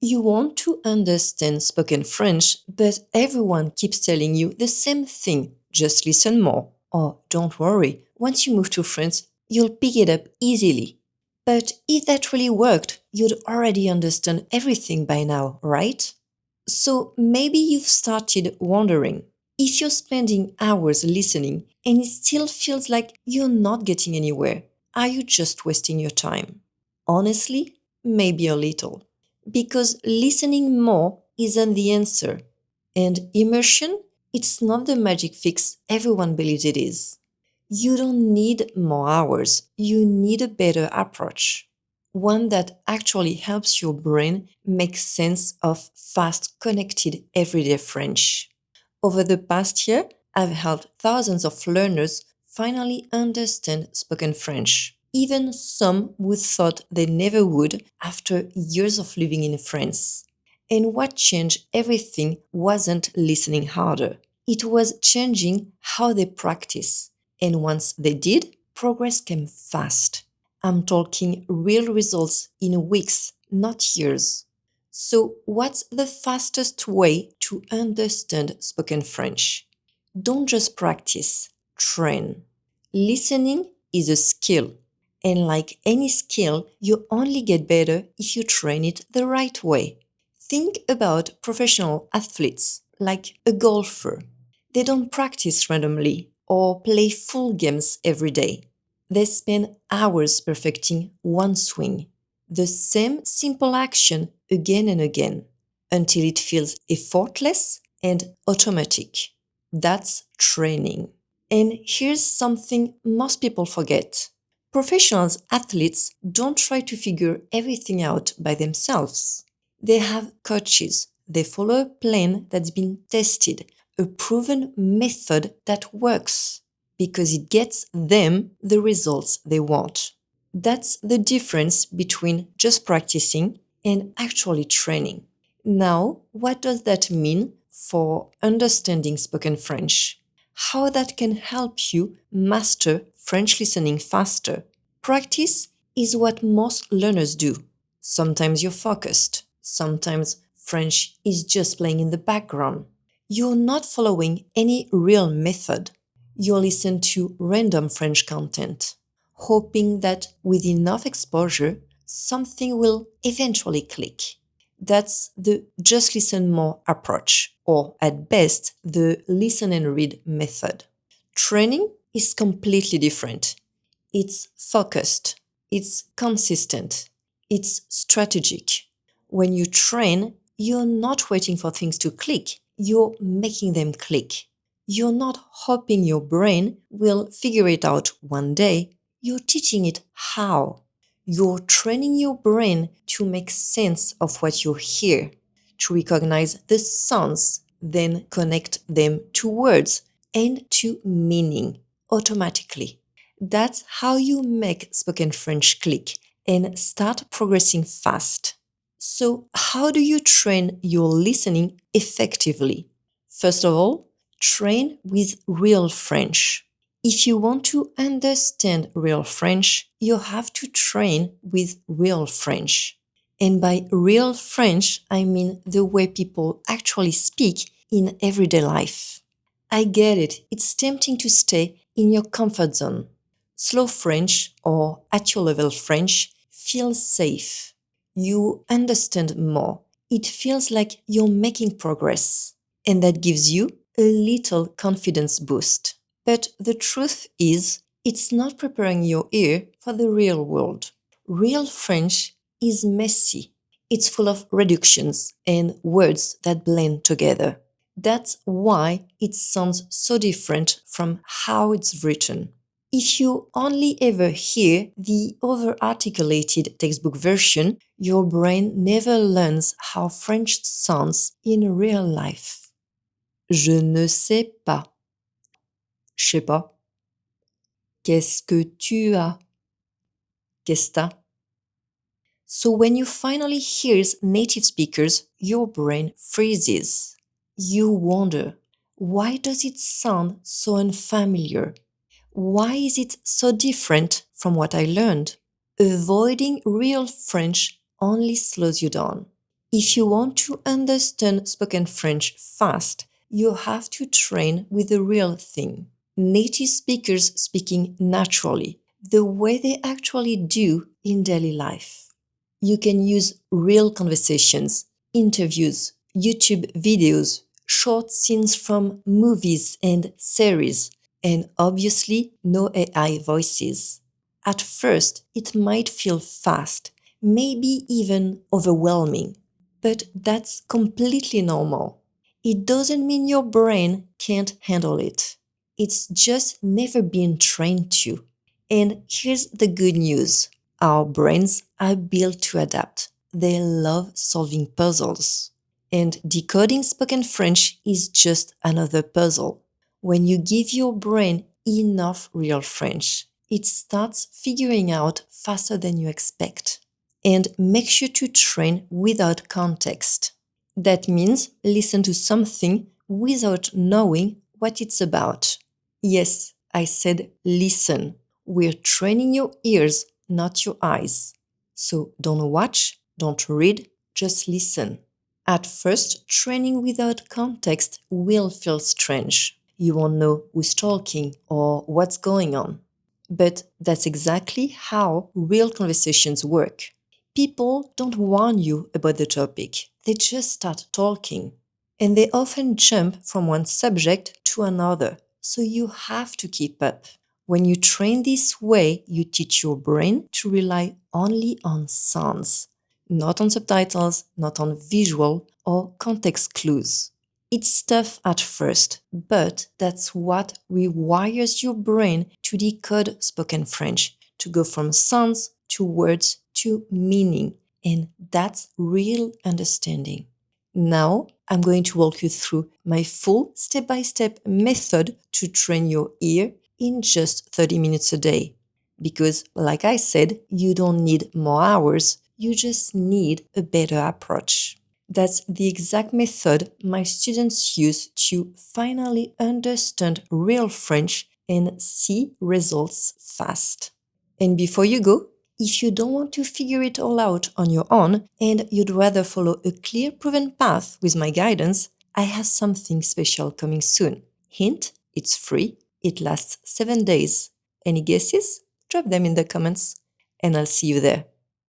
You want to understand spoken French, but everyone keeps telling you the same thing. Just listen more. Or don't worry, once you move to France, you'll pick it up easily. But if that really worked, you'd already understand everything by now, right? So maybe you've started wondering if you're spending hours listening and it still feels like you're not getting anywhere. Are you just wasting your time? Honestly, maybe a little. Because listening more isn't the answer. And immersion, it's not the magic fix everyone believes it is. You don't need more hours, you need a better approach. One that actually helps your brain make sense of fast, connected, everyday French. Over the past year, I've helped thousands of learners finally understand spoken French, even some who thought they never would after years of living in France. And what changed everything wasn't listening harder, it was changing how they practice. And once they did, progress came fast. I'm talking real results in weeks, not years. So, what's the fastest way to understand spoken French? Don't just practice, train. Listening is a skill, and like any skill, you only get better if you train it the right way. Think about professional athletes, like a golfer. They don't practice randomly or play full games every day. They spend hours perfecting one swing, the same simple action again and again, until it feels effortless and automatic. That's training. And here's something most people forget. Professional athletes don't try to figure everything out by themselves. They have coaches. They follow a plan that's been tested, a proven method that works because it gets them the results they want. That's the difference between just practicing and actually training. Now, what does that mean for understanding spoken French? How that can help you master French listening faster? Practice is what most learners do. Sometimes you're focused, sometimes French is just playing in the background. You're not following any real method. You listen to random French content, hoping that with enough exposure, something will eventually click. That's the just listen more approach, or at best, the listen and read method. Training is completely different. It's focused, it's consistent, it's strategic. When you train, you're not waiting for things to click, you're making them click. You're not hoping your brain will figure it out one day, you're teaching it how. You're training your brain to make sense of what you hear, to recognize the sounds, then connect them to words and to meaning automatically. That's how you make spoken French click and start progressing fast. So, how do you train your listening effectively? First of all, train with real French. If you want to understand real French, you have to train with real French. And by real French, I mean the way people actually speak in everyday life. I get it, it's tempting to stay in your comfort zone. Slow French or at your level French feels safe. You understand more. It feels like you're making progress. And that gives you a little confidence boost. But the truth is, it's not preparing your ear for the real world. Real French is messy. It's full of reductions and words that blend together. That's why it sounds so different from how it's written. If you only ever hear the over-articulated textbook version, your brain never learns how French sounds in real life. Je ne sais pas. Je sais pas. Qu'est-ce que tu as? Qu'est-ce t'as? So when you finally hear native speakers, your brain freezes. You wonder, why does it sound so unfamiliar? Why is it so different from what I learned? Avoiding real French only slows you down. If you want to understand spoken French fast, you have to train with the real thing. Native speakers speaking naturally, the way they actually do in daily life. You can use real conversations, interviews, YouTube videos, short scenes from movies and series, and obviously no AI voices. At first, it might feel fast, maybe even overwhelming, but that's completely normal. It doesn't mean your brain can't handle it. It's just never been trained to. And here's the good news: our brains are built to adapt. They love solving puzzles. And decoding spoken French is just another puzzle. When you give your brain enough real French, it starts figuring out faster than you expect. And make sure to train without context. That means listen to something without knowing what it's about. Yes, I said listen. We're training your ears, not your eyes. So don't watch, don't read, just listen. At first, training without context will feel strange. You won't know who's talking or what's going on. But that's exactly how real conversations work. People don't warn you about the topic, they just start talking. And they often jump from one subject to another, so you have to keep up. When you train this way, you teach your brain to rely only on sounds, not on subtitles, not on visual or context clues. It's tough at first, but that's what rewires your brain to decode spoken French, to go from sounds to words to meaning. And that's real understanding. Now, I'm going to walk you through my full step by step method to train your ear in just 30 minutes a day. Because, like I said, you don't need more hours, you just need a better approach. That's the exact method my students use to finally understand real French and see results fast. And before you go, if you don't want to figure it all out on your own and you'd rather follow a clear proven path with my guidance, I have something special coming soon. Hint, it's free, it lasts 7 days. Any guesses? Drop them in the comments, and I'll see you there.